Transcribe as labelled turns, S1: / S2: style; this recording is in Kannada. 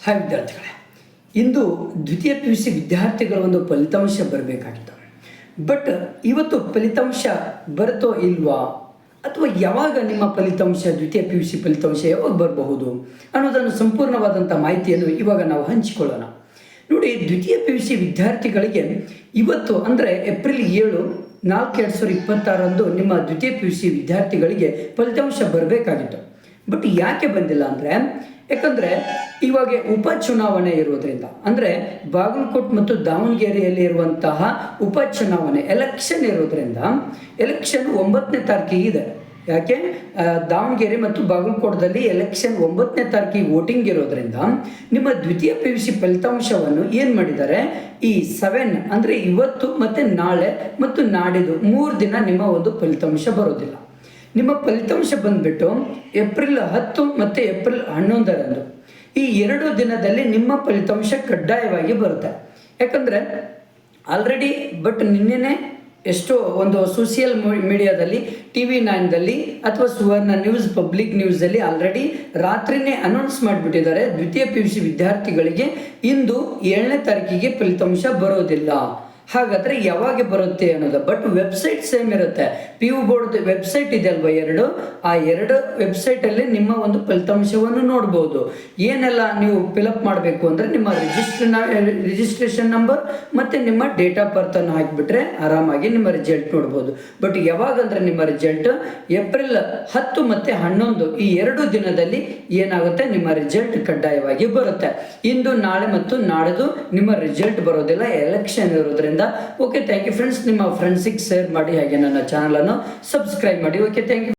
S1: ಹಾಯ್ ವಿದ್ಯಾರ್ಥಿಗಳೇ, ಇಂದು ದ್ವಿತೀಯ ಪಿ ಯು ಸಿ ವಿದ್ಯಾರ್ಥಿಗಳ ಒಂದು ಫಲಿತಾಂಶ ಬರಬೇಕಾಗಿತ್ತು. ಬಟ್ ಇವತ್ತು ಫಲಿತಾಂಶ ಬರುತ್ತೋ ಇಲ್ವಾ, ಅಥವಾ ಯಾವಾಗ ನಿಮ್ಮ ಫಲಿತಾಂಶ ದ್ವಿತೀಯ ಪಿ ಯು ಸಿ ಫಲಿತಾಂಶ ಯಾವಾಗ ಬರಬಹುದು ಅನ್ನೋದನ್ನು ಸಂಪೂರ್ಣವಾದಂಥ ಮಾಹಿತಿಯನ್ನು ಇವಾಗ ನಾವು ಹಂಚಿಕೊಳ್ಳೋಣ. ನೋಡಿ, ದ್ವಿತೀಯ ಪಿ ಯು ಸಿ ವಿದ್ಯಾರ್ಥಿಗಳಿಗೆ ಇವತ್ತು ಅಂದರೆ ಏಪ್ರಿಲ್ 7/4/2026 ನಿಮ್ಮ ದ್ವಿತೀಯ ಪಿ ಯು ಸಿ ವಿದ್ಯಾರ್ಥಿಗಳಿಗೆ ಫಲಿತಾಂಶ ಬರಬೇಕಾಗಿತ್ತು. ಬಟ್ ಯಾಕೆ ಬಂದಿಲ್ಲ ಅಂದರೆ, ಯಾಕಂದರೆ ಇವಾಗ ಉಪಚುನಾವಣೆ ಇರೋದ್ರಿಂದ, ಅಂದರೆ ಬಾಗಲಕೋಟೆ ಮತ್ತು ದಾವಣಗೆರೆಯಲ್ಲಿ ಇರುವಂತಹ ಉಪಚುನಾವಣೆ ಎಲೆಕ್ಷನ್ ಇರೋದ್ರಿಂದ, ಎಲೆಕ್ಷನ್ 9ನೇ ತಾರೀಕಿಗೆ ಇದೆ. ಯಾಕೆ ದಾವಣಗೆರೆ ಮತ್ತು ಬಾಗಲಕೋಟದಲ್ಲಿ ಎಲೆಕ್ಷನ್ 9ನೇ ತಾರೀಕಿಗೆ ವೋಟಿಂಗ್ ಇರೋದ್ರಿಂದ ನಿಮ್ಮ ದ್ವಿತೀಯ ಪಿ ಯು ಸಿ ಫಲಿತಾಂಶವನ್ನು ಏನು ಮಾಡಿದ್ದಾರೆ, ಈ 7 ಅಂದರೆ ಇವತ್ತು ಮತ್ತು ನಾಳೆ ಮತ್ತು ನಾಡಿದ್ದು 3 ದಿನ ನಿಮ್ಮ ಒಂದು ಫಲಿತಾಂಶ ಬರೋದಿಲ್ಲ. ನಿಮ್ಮ ಫಲಿತಾಂಶ ಬಂದ್ಬಿಟ್ಟು ಏಪ್ರಿಲ್ 10 ಮತ್ತು ಏಪ್ರಿಲ್ 11 ಈ 2 ದಿನದಲ್ಲಿ ನಿಮ್ಮ ಫಲಿತಾಂಶ ಕಡ್ಡಾಯವಾಗಿ ಬರುತ್ತೆ. ಯಾಕಂದರೆ ಆಲ್ರೆಡಿ ನಿನ್ನೆನೇ ಎಷ್ಟೋ ಒಂದು ಸೋಷಿಯಲ್ ಮೀಡಿಯಾದಲ್ಲಿ TV9ದಲ್ಲಿ ಅಥವಾ ಸುವರ್ಣ ನ್ಯೂಸ್, ಪಬ್ಲಿಕ್ ನ್ಯೂಸಲ್ಲಿ ಆಲ್ರೆಡಿ ರಾತ್ರಿನೇ ಅನೌನ್ಸ್ ಮಾಡಿಬಿಟ್ಟಿದ್ದಾರೆ, ದ್ವಿತೀಯ ಪಿ ಯು ಸಿ ವಿದ್ಯಾರ್ಥಿಗಳಿಗೆ ಇಂದು 7ನೇ ತಾರೀಕಿಗೆ ಫಲಿತಾಂಶ ಬರೋದಿಲ್ಲ. ಹಾಗಾದರೆ ಯಾವಾಗ ಬರುತ್ತೆ ಅನ್ನೋದು. ಬಟ್ ವೆಬ್ಸೈಟ್ ಸೇಮ್ ಇರುತ್ತೆ. ಪಿ ಯು ಬೋರ್ಡ್ ವೆಬ್ಸೈಟ್ ಇದೆ ಅಲ್ವಾ, ಆ 2 ವೆಬ್ಸೈಟಲ್ಲಿ ನಿಮ್ಮ ಒಂದು ಫಲಿತಾಂಶವನ್ನು ನೋಡ್ಬೋದು. ಏನೆಲ್ಲ ನೀವು ಫಿಲಪ್ ಮಾಡಬೇಕು ಅಂದರೆ ನಿಮ್ಮ ರಿಜಿಸ್ಟ್ರೇಷನ್ ನಂಬರ್ ಮತ್ತು ನಿಮ್ಮ ಡೇಟ್ ಆಫ್ ಬರ್ತನ್ನು ಹಾಕಿಬಿಟ್ರೆ ಆರಾಮಾಗಿ ನಿಮ್ಮ ರಿಸಲ್ಟ್ ನೋಡ್ಬೋದು. ಬಟ್ ಯಾವಾಗಂದರೆ ನಿಮ್ಮ ರಿಸಲ್ಟ್ ಏಪ್ರಿಲ್ 10 ಮತ್ತು 11 ಈ 2 ದಿನದಲ್ಲಿ ಏನಾಗುತ್ತೆ, ನಿಮ್ಮ ರಿಸಲ್ಟ್ ಕಡ್ಡಾಯವಾಗಿ ಬರುತ್ತೆ. ಇಂದು, ನಾಳೆ ಮತ್ತು ನಾಡಿದ್ದು ನಿಮ್ಮ ರಿಸಲ್ಟ್ ಬರೋದಿಲ್ಲ, ಎಲೆಕ್ಷನ್ ಇರೋದ್ರಿಂದ. Okay, thank you friends. ನಿಮ್ಮ ಫ್ರೆಂಡ್ಸಿಗೆ ಶೇರ್ ಮಾಡಿ, ಹಾಗೆ ನನ್ನ ಚಾನಲನ್ನು ಸಬ್ಸ್ಕ್ರೈಬ್ ಮಾಡಿ. Okay, thank you.